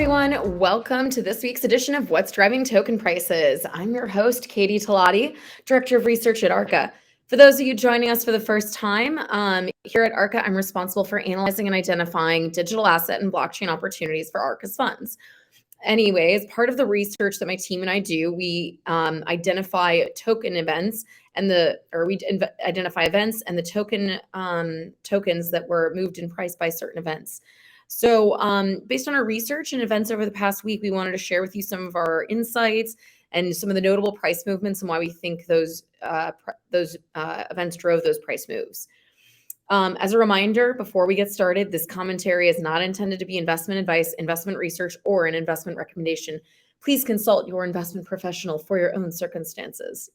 everyone. Welcome to this week's edition of What's Driving Token Prices. I'm your host, Katie Talati, Director of Research at Arca. For those of you joining us for the first time, here at Arca, I'm responsible for analyzing and identifying digital asset and blockchain opportunities for Arca's funds. Anyways, part of the research that my team and I do, we identify token events and identify events and the tokens that were moved in price by certain events. So based on our research and events over the past week, we wanted to share with you some of our insights and some of the notable price movements and why we think those events drove those price moves. As a reminder, before we get started, this commentary is not intended to be investment advice, investment research, or an investment recommendation. Please consult your investment professional for your own circumstances.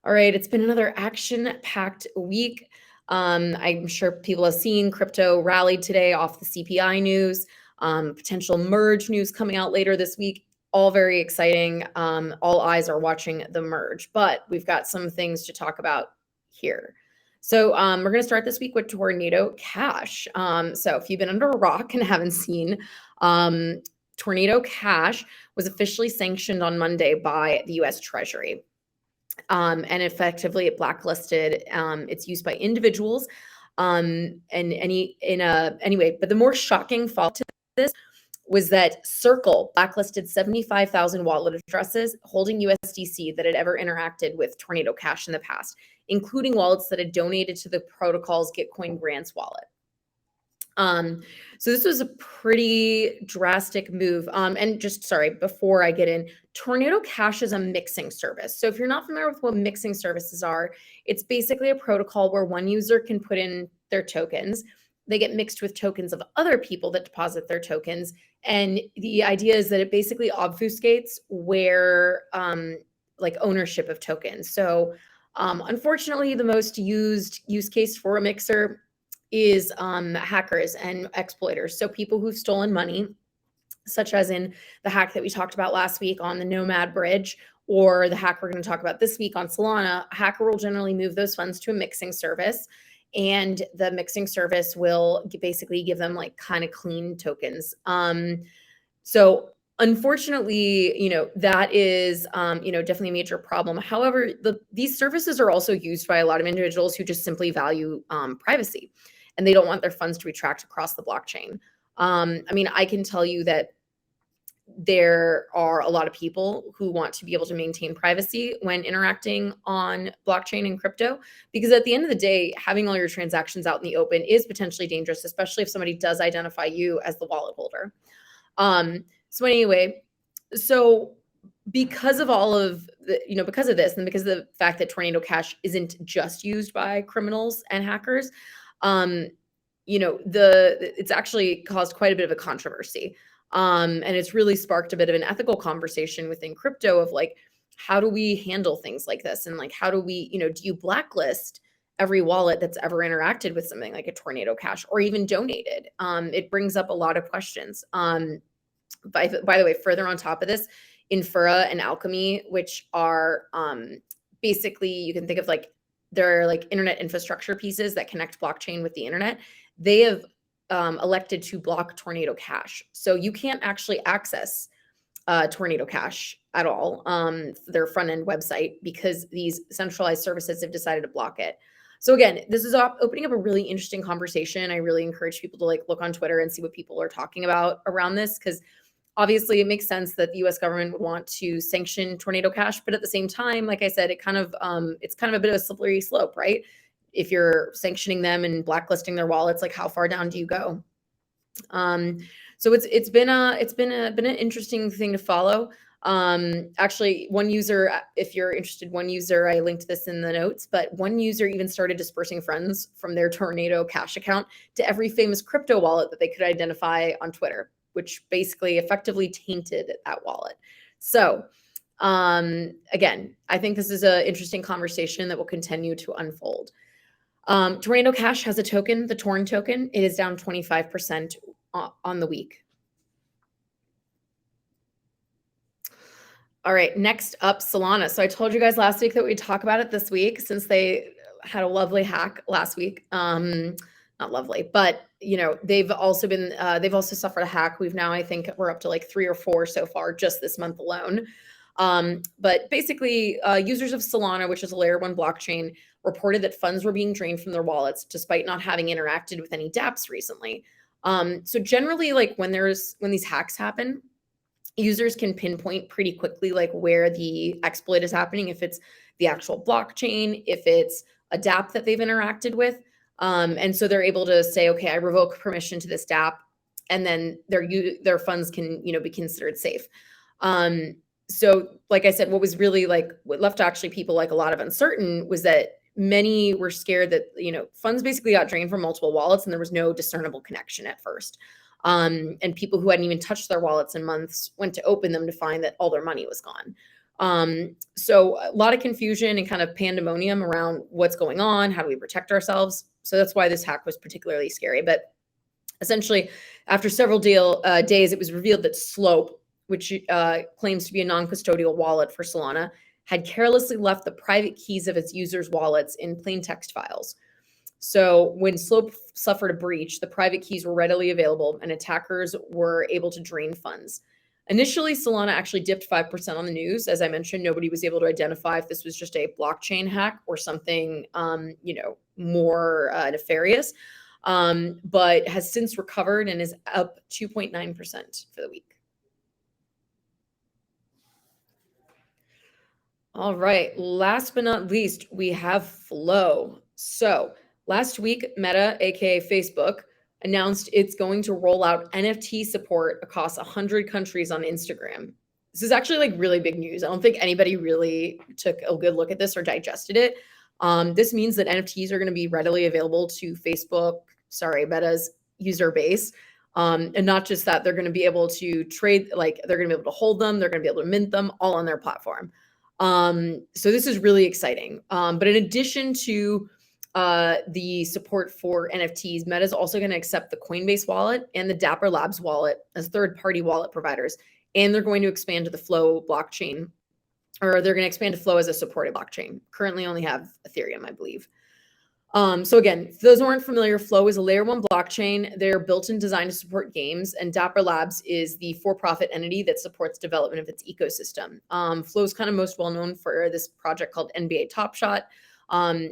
All right, it's been another action-packed week. I'm sure people have seen crypto rallied today off the CPI news, potential merge news coming out later this week. All very exciting. All eyes are watching the merge, but we've got some things to talk about here. So we're going to start this week with Tornado Cash. So if you've been under a rock and haven't seen, Tornado Cash was officially sanctioned on Monday by the U.S. Treasury. And effectively it blacklisted its use by individuals. Anyway, but the more shocking fall to this was that Circle blacklisted 75,000 wallet addresses holding USDC that had ever interacted with Tornado Cash in the past, including wallets that had donated to the protocol's Gitcoin grants wallet. So this was a pretty drastic move. And just sorry, before I get in, Tornado Cash is a mixing service. So if you're not familiar with what mixing services are, it's basically a protocol where one user can put in their tokens. They get mixed with tokens of other people that deposit their tokens. And the idea is that it basically obfuscates where like ownership of tokens. So unfortunately, the most used use case for a mixer is hackers and exploiters. So people who've stolen money, such as in the hack that we talked about last week on the Nomad Bridge, or the hack we're going to talk about this week on Solana. A hacker will generally move those funds to a mixing service, and the mixing service will basically give them like kind of clean tokens. So unfortunately, that is, definitely a major problem. However, these services are also used by a lot of individuals who just simply value privacy, and they don't want their funds to be tracked across the blockchain. I can tell you that there are a lot of people who want to be able to maintain privacy when interacting on blockchain and crypto, because at the end of the day, having all your transactions out in the open is potentially dangerous, especially if somebody does identify you as the wallet holder. So because of all of the, because of this, and because of the fact that Tornado Cash isn't just used by criminals and hackers, it's actually caused quite a bit of a controversy. And it's really sparked a bit of an ethical conversation within crypto of like, how do we handle things like this? And like, how do we, do you blacklist every wallet that's ever interacted with something like a Tornado Cash or even donated? It brings up a lot of questions. By the way, further on top of this, Infura and Alchemy, which are basically, you can think of like, they're like internet infrastructure pieces that connect blockchain with the internet. They have elected to block Tornado Cash. So you can't actually access Tornado Cash at all, their front end website, because these centralized services have decided to block it. So again, this is opening up a really interesting conversation. I really encourage people to like look on Twitter and see what people are talking about around this, because obviously it makes sense that the US government would want to sanction Tornado Cash, but at the same time, like I said, it's kind of a bit of a slippery slope, right? If you're sanctioning them and blacklisting their wallets, like how far down do you go? So it's been an interesting thing to follow. Actually, one user, if you're interested, I linked this in the notes, but one user even started dispersing funds from their Tornado Cash account to every famous crypto wallet that they could identify on Twitter, which basically effectively tainted that wallet. So again, I think this is an interesting conversation that will continue to unfold. Tornado Cash has a token, the Torn token. It is down 25% on the week. All right, next up, Solana. So I told you guys last week that we'd talk about it this week, since they had a lovely hack last week. not lovely, but they've also suffered a hack. I think we're up to like 3 or 4 so far just this month alone. But basically, users of Solana, which is a layer 1 blockchain, reported that funds were being drained from their wallets despite not having interacted with any dApps recently. So generally, like when these hacks happen, users can pinpoint pretty quickly like where the exploit is happening, if it's the actual blockchain, if it's a dApp that they've interacted with. And so they're able to say, okay, I revoke permission to this dApp, and then their funds can be considered safe. So like I said, what was really what left actually people like a lot of uncertain was that many were scared that funds basically got drained from multiple wallets and there was no discernible connection at first. And people who hadn't even touched their wallets in months went to open them to find that all their money was gone. So a lot of confusion and kind of pandemonium around what's going on, how do we protect ourselves? So that's why this hack was particularly scary. But essentially, after several days, it was revealed that Slope, which claims to be a non-custodial wallet for Solana, had carelessly left the private keys of its users' wallets in plain text files. So when Slope suffered a breach, the private keys were readily available and attackers were able to drain funds. Initially, Solana actually dipped 5% on the news. As I mentioned, nobody was able to identify if this was just a blockchain hack or something, more nefarious, but has since recovered and is up 2.9% for the week. All right, last but not least, we have Flow. So last week, Meta, aka Facebook, announced it's going to roll out NFT support across 100 countries on Instagram. This is actually like really big news. I don't think anybody really took a good look at this or digested it. This means that NFTs are going to be readily available to Meta's user base. And not just that, they're going to be able to trade, they're going to be able to hold them, they're going to be able to mint them all on their platform. So this is really exciting. But in addition to the support for NFTs, Meta is also going to accept the Coinbase wallet and the Dapper Labs wallet as third-party wallet providers. And they're going to expand to the Flow blockchain, or they're going to expand to Flow as a supported blockchain. Currently only have Ethereum, I believe. So again, for those who aren't familiar, Flow is a layer 1 blockchain. They're built and designed to support games, and Dapper Labs is the for-profit entity that supports development of its ecosystem. Flow is kind of most well known for this project called NBA Top Shot.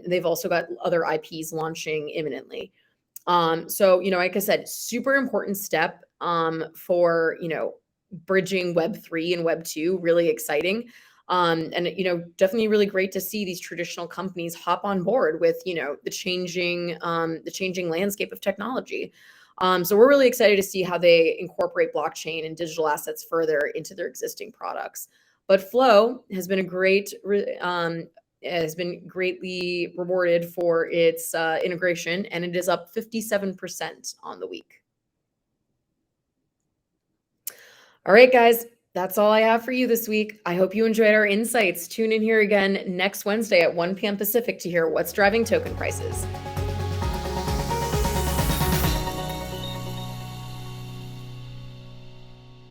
They've also got other IPs launching imminently. So, like I said, super important step for, bridging Web3 and Web2, really exciting. And definitely really great to see these traditional companies hop on board with the changing landscape of technology. So we're really excited to see how they incorporate blockchain and digital assets further into their existing products. But Flow has been greatly rewarded for its integration, and it is up 57% on the week. All right, guys. That's all I have for you this week. I hope you enjoyed our insights. Tune in here again next Wednesday at 1 p.m. Pacific to hear what's driving token prices.